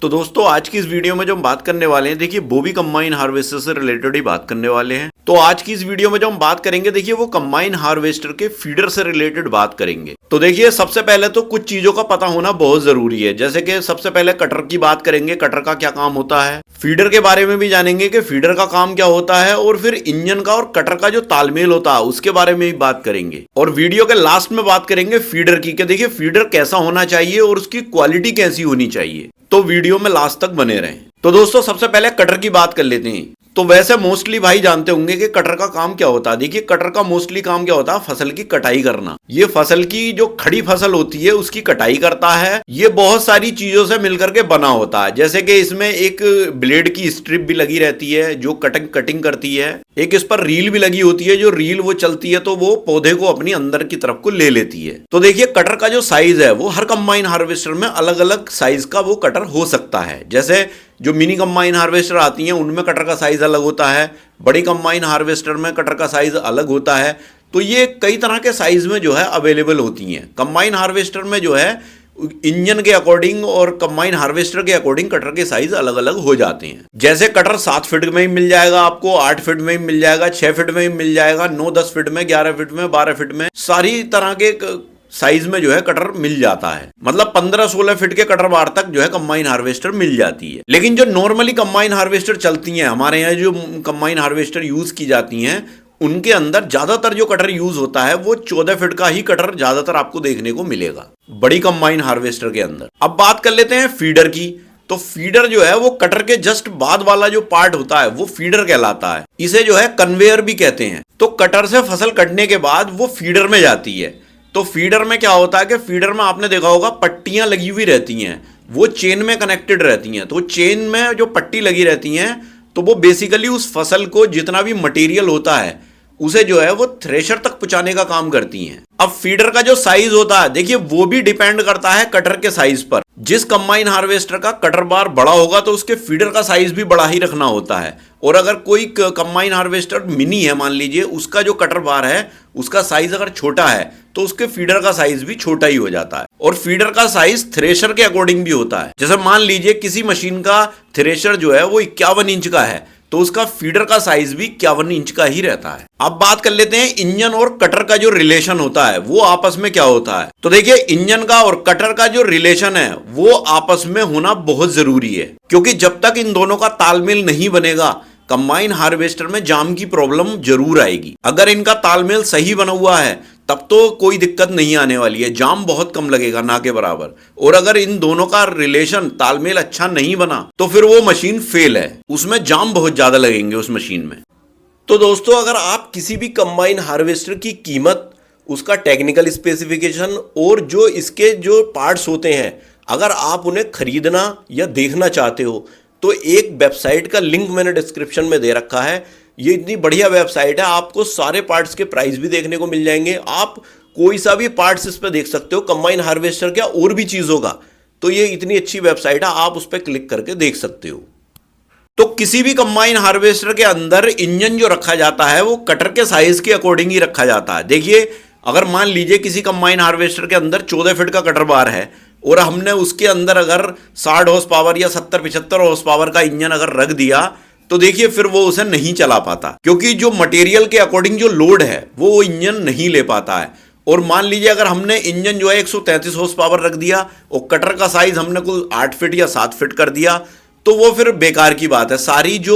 तो दोस्तों आज की इस वीडियो में जो हम बात करने वाले हैं, देखिए वो भी कंबाइन हार्वेस्टर से रिलेटेड ही बात करने वाले हैं। तो आज की इस वीडियो में जो हम बात करेंगे, देखिए वो कंबाइन हार्वेस्टर के फीडर से रिलेटेड बात करेंगे। तो देखिए सबसे पहले तो कुछ चीजों का पता होना बहुत जरूरी है। जैसे कि सबसे पहले कटर की बात करेंगे, कटर का क्या काम होता है, फीडर के बारे में भी जानेंगे कि फीडर का काम क्या होता है, और फिर इंजन का और कटर का जो तालमेल होता है उसके बारे में भी बात करेंगे। और वीडियो के लास्ट में बात करेंगे फीडर की, कि देखिए फीडर कैसा होना चाहिए और उसकी क्वालिटी कैसी होनी चाहिए। तो वीडियो में लास्ट तक बने रहें। तो दोस्तों सबसे पहले कटर की बात कर लेते हैं। तो वैसे मोस्टली भाई जानते होंगे कि कटर का काम क्या होता है। देखिए कटर का मोस्टली काम क्या होता है, फसल की कटाई करना। ये फसल की जो खड़ी फसल होती है उसकी कटाई करता है। ये बहुत सारी चीजों से मिलकर के बना होता है। जैसे कि इसमें एक ब्लेड की स्ट्रिप भी लगी रहती है जो कटिंग करती है। एक इस पर रील भी लगी होती है, जो रील वो चलती है तो वो पौधे को अपनी अंदर की तरफ को ले लेती है। तो देखिए कटर का जो साइज है वो हर कंबाइन हार्वेस्टर में अलग अलग साइज का वो कटर हो सकता है। जैसे जो मिनी कंबाइन हार्वेस्टर आती हैं उनमें कटर का साइज अलग होता है, बड़ी कंबाइन हार्वेस्टर में कटर का साइज अलग होता है। तो ये कई तरह के साइज में जो है अवेलेबल होती हैं। कंबाइन हार्वेस्टर में जो है इंजन के अकॉर्डिंग और कंबाइन हार्वेस्टर के अकॉर्डिंग कटर के साइज अलग अलग हो जाते हैं। जैसे कटर 7 फीट में ही मिल जाएगा आपको, 8 फीट में ही मिल जाएगा, 6 फीट में ही मिल जाएगा, 9-10 फीट में, 11 फीट में, 12 फीट में, सारी तरह के साइज में जो है कटर मिल जाता है। मतलब 15-16 फीट के कटर बार तक जो है कंबाइन हार्वेस्टर मिल जाती है। लेकिन जो नॉर्मली कंबाइन हार्वेस्टर चलती हैं हमारे यहाँ, जो कंबाइन हार्वेस्टर यूज की जाती हैं, उनके अंदर ज्यादातर जो कटर यूज होता है वो 14 फीट का ही कटर ज्यादातर आपको देखने को मिलेगा बड़ी कंबाइन हार्वेस्टर के अंदर। अब बात कर लेते हैं फीडर की। तो फीडर जो है वो कटर के जस्ट बाद वाला जो पार्ट होता है वो फीडर कहलाता है। इसे जो है कन्वेयर भी कहते हैं। तो कटर से फसल कटने के बाद वो फीडर में जाती है। तो फीडर में क्या होता है कि फीडर में आपने देखा होगा पट्टियां लगी हुई रहती हैं, वो चेन में कनेक्टेड रहती हैं। तो चेन में जो पट्टी लगी रहती हैं तो वो बेसिकली उस फसल को जितना भी मटेरियल होता है उसे जो है वो थ्रेशर तक पहुंचाने का काम करती हैं। अब फीडर का जो साइज होता है, देखिए वो भी डिपेंड करता है कटर के साइज पर। जिस कंबाइन हार्वेस्टर का कटर बार बड़ा होगा तो उसके फीडर का साइज भी बड़ा ही रखना होता है। और अगर कोई कंबाइन हार्वेस्टर मिनी है मान लीजिए, उसका जो कटर बार है उसका साइज अगर छोटा है तो उसके फीडर का साइज भी छोटा ही हो जाता है। और फीडर का साइज थ्रेशर के अकॉर्डिंग भी होता है। जैसे मान लीजिए किसी मशीन का थ्रेशर जो है वो 51 इंच का है तो उसका फीडर का साइज भी 51 इंच का ही रहता है। अब बात कर लेते हैं इंजन और कटर का जो रिलेशन होता है वो आपस में क्या होता है। तो देखिए इंजन का और कटर का जो रिलेशन है वो आपस में होना बहुत जरूरी है, क्योंकि जब तक इन दोनों का तालमेल नहीं बनेगा कंबाइन हार्वेस्टर में जाम की प्रॉब्लम जरूर आएगी। अगर इनका तालमेल सही बना हुआ है तब तो कोई दिक्कत नहीं आने वाली है, जाम बहुत कम लगेगा ना के बराबर। और अगर इन दोनों का रिलेशन तालमेल अच्छा नहीं बना तो फिर वो मशीन फेल है, उसमें जाम बहुत ज्यादा लगेंगे उस मशीन में। तो दोस्तों अगर आप किसी भी कंबाइन हार्वेस्टर की कीमत, उसका टेक्निकल स्पेसिफिकेशन और जो इसके जो पार्ट्स होते हैं, अगर आप उन्हें खरीदना या देखना चाहते हो तो एक वेबसाइट का लिंक मैंने डिस्क्रिप्शन में दे रखा है। ये इतनी बढ़िया वेबसाइट है, आपको सारे पार्ट्स के प्राइस भी देखने को मिल जाएंगे। आप कोई सा भी पार्ट्स इस पे देख सकते हो, कंबाइन हार्वेस्टर क्या और भी चीज होगा। तो ये इतनी अच्छी वेबसाइट है, आप उस पर क्लिक करके देख सकते हो। तो किसी भी कंबाइन हार्वेस्टर के अंदर इंजन जो रखा जाता है वो कटर के साइज के अकॉर्डिंग ही रखा जाता है। देखिए अगर मान लीजिए किसी कंबाइन हार्वेस्टर के अंदर 14 फीट का कटर बार है और हमने उसके अंदर अगर 60 हॉर्स पावर या 70-75 हॉर्स पावर का इंजन अगर रख दिया तो देखिए फिर वो उसे नहीं चला पाता, क्योंकि जो मटेरियल के अकॉर्डिंग जो लोड है वो इंजन नहीं ले पाता है। और मान लीजिए अगर हमने इंजन जो है 133 हॉर्स पावर रख दिया और कटर का साइज हमने कुल 8 फीट या 7 फीट कर दिया तो वो फिर बेकार की बात है। सारी जो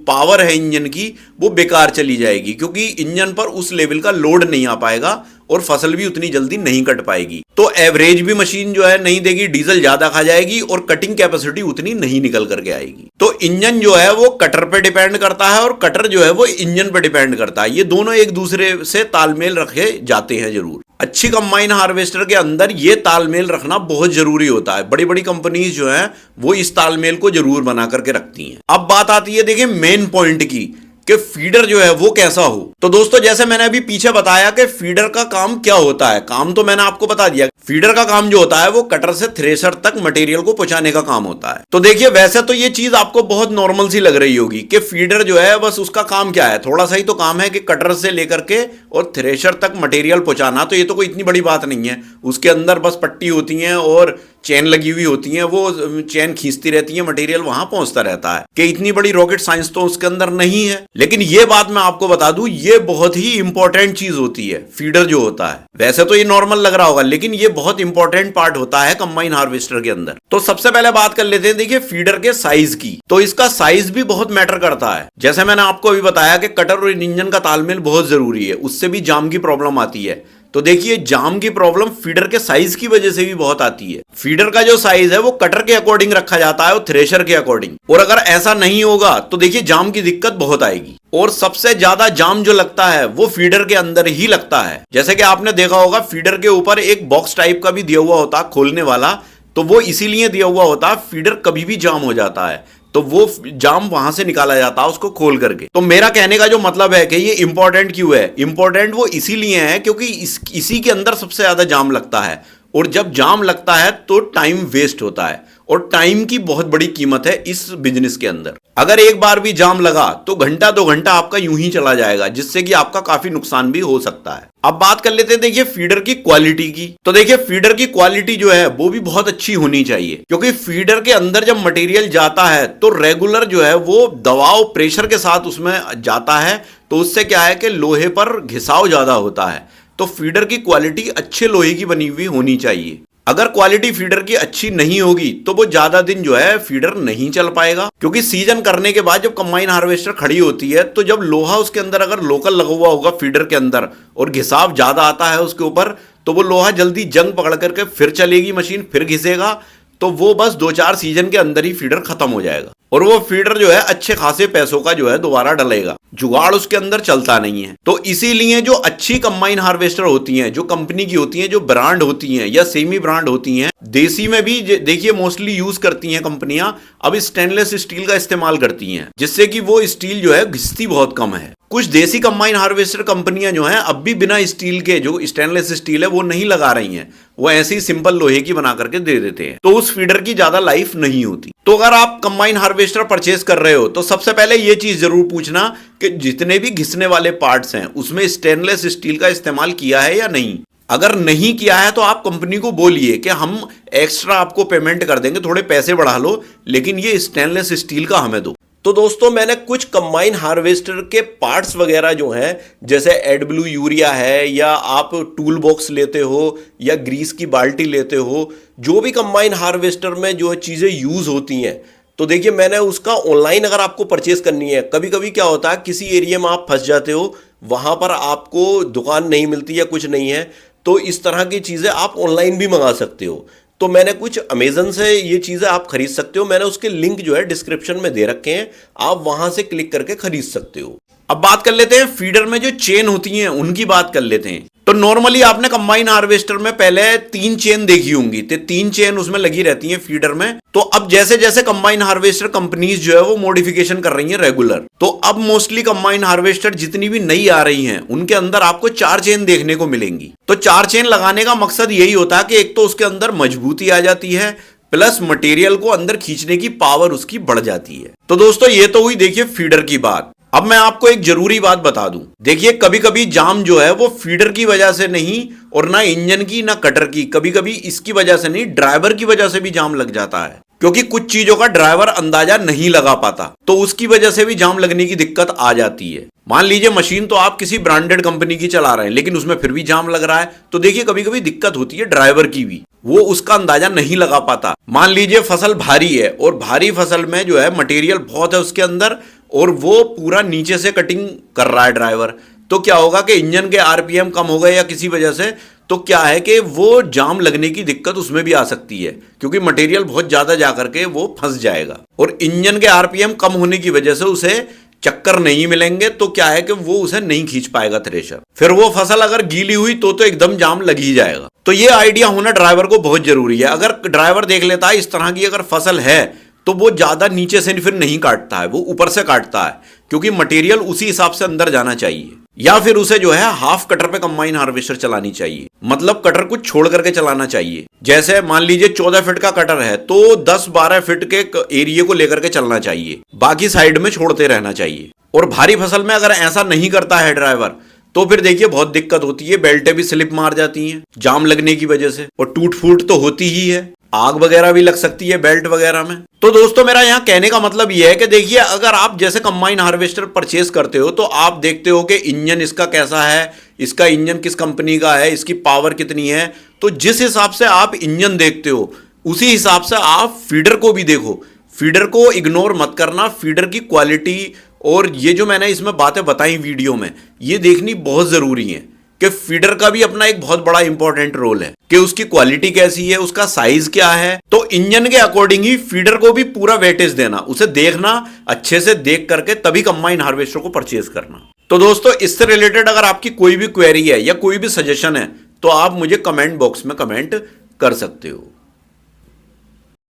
पावर है इंजन की वो बेकार चली जाएगी, क्योंकि इंजन पर उस लेवल का लोड नहीं आ पाएगा और फसल भी उतनी जल्दी नहीं कट पाएगी। तो एवरेज भी मशीन जो है नहीं देगी, डीजल ज्यादा खा जाएगी और कटिंग कैपेसिटी उतनी नहीं निकल करके आएगी। तो इंजन जो है वो कटर पे डिपेंड करता है और कटर जो है वो इंजन पे डिपेंड करता है। ये दोनों एक दूसरे से तालमेल रखे जाते हैं जरूर। अच्छी कंबाइन हार्वेस्टर के अंदर ये तालमेल रखना बहुत जरूरी होता है। बड़ी बड़ी कंपनीज जो है वो इस तालमेल को जरूर बना करके रखती हैं। अब बात आती है देखिए मेन पॉइंट की, कि फीडर जो है वो कैसा हो। तो दोस्तों जैसे मैंने अभी पीछे बताया कि फीडर का काम क्या होता है, काम तो मैंने आपको बता दिया। फीडर का काम जो होता है वो कटर से थ्रेशर तक मटेरियल को पहुंचाने का काम होता है। तो देखिए वैसे तो ये चीज आपको बहुत नॉर्मल सी लग रही होगी कि फीडर जो है बस उसका काम क्या है, थोड़ा सा ही तो काम है कि कटर से लेकर के और थ्रेशर तक मटेरियल पहुंचाना। तो ये तो कोई इतनी बड़ी बात नहीं है, उसके अंदर बस पट्टी होती है और चेन लगी हुई होती है, वो चेन खींचती रहती है, मटेरियल वहां पहुंचता रहता है। कि इतनी बड़ी रॉकेट साइंस तो उसके अंदर नहीं है। लेकिन ये बात मैं आपको बता दूं, ये बहुत ही इंपॉर्टेंट चीज होती है, फीडर जो होता है। वैसे तो ये नॉर्मल लग रहा होगा, लेकिन ये बहुत इंपॉर्टेंट पार्ट होता है कंबाइन हार्वेस्टर के अंदर। तो सबसे पहले बात कर लेते हैं, देखिए फीडर के साइज की। तो इसका साइज भी बहुत मैटर करता है। जैसे मैंने आपको अभी बताया कि कटर और इंजन का तालमेल बहुत जरूरी है, उससे भी जाम की प्रॉब्लम आती है। तो देखिए जाम की प्रॉब्लम फीडर के साइज की वजह से भी बहुत आती है। फीडर का जो साइज है वो कटर के अकॉर्डिंग रखा जाता है और थ्रेशर के अकॉर्डिंग। और अगर ऐसा नहीं होगा तो देखिए जाम की दिक्कत बहुत आएगी। और सबसे ज्यादा जाम जो लगता है वो फीडर के अंदर ही लगता है। जैसे कि आपने देखा होगा, फीडर के ऊपर एक बॉक्स टाइप का भी दिया हुआ होता है खोलने वाला, तो वो इसीलिए दिया हुआ होता है, फीडर कभी भी जाम हो जाता है तो वो जाम वहां से निकाला जाता है उसको खोल करके। तो मेरा कहने का जो मतलब है कि ये इंपॉर्टेंट क्यों है, इंपॉर्टेंट वो इसीलिए है क्योंकि इसी के अंदर सबसे ज्यादा जाम लगता है। और जब जाम लगता है तो टाइम वेस्ट होता है, और टाइम की बहुत बड़ी कीमत है इस बिजनेस के अंदर। अगर एक बार भी जाम लगा तो घंटा 2 घंटा आपका यूं ही चला जाएगा, जिससे कि आपका काफी नुकसान भी हो सकता है। अब बात कर लेते हैं देखिए फीडर की क्वालिटी की। तो देखिए फीडर की क्वालिटी जो है वो भी बहुत अच्छी होनी चाहिए, क्योंकि फीडर के अंदर जब मटेरियल जाता है तो रेगुलर जो है वो दबाव प्रेशर के साथ उसमें जाता है। तो उससे क्या है कि लोहे पर घिसाव ज्यादा होता है। तो फीडर की क्वालिटी अच्छे लोहे की बनी हुई होनी चाहिए। अगर क्वालिटी फीडर की अच्छी नहीं होगी तो वो ज्यादा दिन जो है फीडर नहीं चल पाएगा। क्योंकि सीजन करने के बाद जब कंबाइन हार्वेस्टर खड़ी होती है तो जब लोहा उसके अंदर अगर लोकल लगा हुआ होगा फीडर के अंदर और घिसाव ज्यादा आता है उसके ऊपर, तो वो लोहा जल्दी जंग पकड़ करके फिर चलेगी मशीन, फिर घिसेगा, तो वो बस 2-4 सीजन के अंदर ही फीडर खत्म हो जाएगा। और वो फीडर जो है अच्छे खासे पैसों का जो है दोबारा डलेगा, जुगाड़ उसके अंदर चलता नहीं है। तो इसीलिए जो अच्छी कंबाइन हार्वेस्टर होती हैं, जो कंपनी की होती हैं, जो ब्रांड होती हैं या सेमी ब्रांड होती हैं, देसी में भी देखिए मोस्टली यूज करती हैं कंपनियां, अब स्टेनलेस स्टील का इस्तेमाल करती हैं, जिससे कि वो स्टील जो है घिसती बहुत कम है। कुछ देसी कंबाइन हार्वेस्टर कंपनियां जो हैं अब भी बिना स्टील के, जो स्टेनलेस स्टील है वो नहीं लगा रही हैं, वो ऐसे ही सिंपल लोहे की बना करके दे देते हैं। तो उस फीडर की ज्यादा लाइफ नहीं होती। तो अगर आप कंबाइन हार्वेस्टर परचेज कर रहे हो तो सबसे पहले ये चीज जरूर पूछना कि जितने भी घिसने वाले पार्ट्स हैं उसमें स्टेनलेस स्टील का इस्तेमाल किया है या नहीं। अगर नहीं किया है तो आप कंपनी को बोलिए कि हम एक्स्ट्रा आपको पेमेंट कर देंगे, थोड़े पैसे बढ़ा लो, लेकिन ये स्टेनलेस स्टील का हमें दो। तो दोस्तों मैंने कुछ कंबाइन हार्वेस्टर के पार्ट्स वगैरह जो हैं, जैसे एडब्ल्यू यूरिया है, या आप टूल बॉक्स लेते हो, या ग्रीस की बाल्टी लेते हो, जो भी कंबाइन हार्वेस्टर में जो चीज़ें यूज़ होती हैं, तो देखिए मैंने उसका ऑनलाइन अगर आपको परचेस करनी है, कभी कभी क्या होता है किसी एरिया में आप फंस जाते हो, वहाँ पर आपको दुकान नहीं मिलती या कुछ नहीं है, तो इस तरह की चीज़ें आप ऑनलाइन भी मंगा सकते हो। तो मैंने कुछ अमेजन से ये चीज़ें आप खरीद सकते हो, मैंने उसके लिंक जो है डिस्क्रिप्शन में दे रखे हैं, आप वहां से क्लिक करके खरीद सकते हो। अब बात कर लेते हैं फीडर में जो चेन होती हैं उनकी बात कर लेते हैं। तो नॉर्मली आपने कंबाइन हार्वेस्टर में पहले 3 चेन देखी होंगी, तो 3 चेन उसमें लगी रहती हैं फीडर में। तो अब जैसे जैसे कंबाइन हार्वेस्टर कंपनीज जो है वो मॉडिफिकेशन कर रही हैं रेगुलर, तो अब मोस्टली कंबाइन हार्वेस्टर जितनी भी नई आ रही हैं उनके अंदर आपको 4 चेन देखने को मिलेंगी। तो 4 चेन लगाने का मकसद यही होता है कि एक तो उसके अंदर मजबूती आ जाती है, प्लस मटेरियल को अंदर खींचने की पावर उसकी बढ़ जाती है। तो दोस्तों ये तो हुई देखिए फीडर की बात। अब मैं आपको एक जरूरी बात बता दूं, देखिए कभी कभी जाम जो है वो फीडर की वजह से नहीं, और ना इंजन की ना कटर की, कभी कभी इसकी वजह से नहीं, ड्राइवर की वजह से भी जाम लग जाता है। क्योंकि कुछ चीजों का ड्राइवर अंदाजा नहीं लगा पाता, तो उसकी वजह से भी जाम लगने की दिक्कत आ जाती है। मान लीजिए मशीन तो आप किसी ब्रांडेड कंपनी की चला रहे हैं, लेकिन उसमें फिर भी जाम लग रहा है, तो देखिए कभी कभी दिक्कत होती है ड्राइवर की भी, वो उसका अंदाजा नहीं लगा पाता। मान लीजिए फसल भारी है और भारी फसल में जो है मटेरियल बहुत है उसके अंदर, और वो पूरा नीचे से कटिंग कर रहा है ड्राइवर, तो क्या होगा कि इंजन के आरपीएम कम हो गए या किसी वजह से, तो क्या है कि वो जाम लगने की दिक्कत उसमें भी आ सकती है, क्योंकि मटेरियल बहुत ज्यादा जाकर के वो फंस जाएगा, और इंजन के आरपीएम कम होने की वजह से उसे चक्कर नहीं मिलेंगे, तो क्या है कि वो उसे नहीं खींच पाएगा थ्रेशर, फिर वो फसल अगर गीली हुई तो एकदम जाम लग ही जाएगा। तो ये आइडिया होना ड्राइवर को बहुत जरूरी है। अगर ड्राइवर देख लेता है इस तरह की अगर फसल है, तो वो ज्यादा नीचे से फिर नहीं काटता है, वो ऊपर से काटता है, क्योंकि मटेरियल उसी हिसाब से अंदर जाना चाहिए। या फिर उसे जो है हाफ कटर पे कंबाइन हार्वेस्टर चलानी चाहिए, मतलब कटर को छोड़ करके चलाना चाहिए। जैसे मान लीजिए 14 फीट का कटर है तो 10-12 फीट के एरिया को लेकर के चलना चाहिए, बाकी साइड में छोड़ते रहना चाहिए। और भारी फसल में अगर ऐसा नहीं करता है ड्राइवर, तो फिर देखिए बहुत दिक्कत होती है, बेल्टें भी स्लिप मार जाती हैं जाम लगने की वजह से, और टूट फूट तो होती ही है। आग वगैरह भी लग सकती है बेल्ट वगैरह में। तो दोस्तों मेरा यहाँ कहने का मतलब यह है कि देखिए अगर आप जैसे कंबाइन हार्वेस्टर परचेस करते हो तो आप देखते हो कि इंजन इसका कैसा है, इसका इंजन किस कंपनी का है, इसकी पावर कितनी है। तो जिस हिसाब से आप इंजन देखते हो उसी हिसाब से आप फीडर को भी देखो। फीडर को इग्नोर मत करना, फीडर की क्वालिटी और ये जो मैंने इसमें बातें बताई वीडियो में, ये देखनी बहुत जरूरी है कि फीडर का भी अपना एक बहुत बड़ा इंपॉर्टेंट रोल है कि उसकी क्वालिटी कैसी है, उसका साइज क्या है। तो इंजन के अकॉर्डिंग ही फीडर को भी पूरा वेटेज देना, उसे देखना, अच्छे से देख करके तभी कंबाइन हार्वेस्टर को परचेज करना। तो दोस्तों इससे रिलेटेड अगर आपकी कोई भी क्वेरी है या कोई भी सजेशन है तो आप मुझे कमेंट बॉक्स में कमेंट कर सकते हो।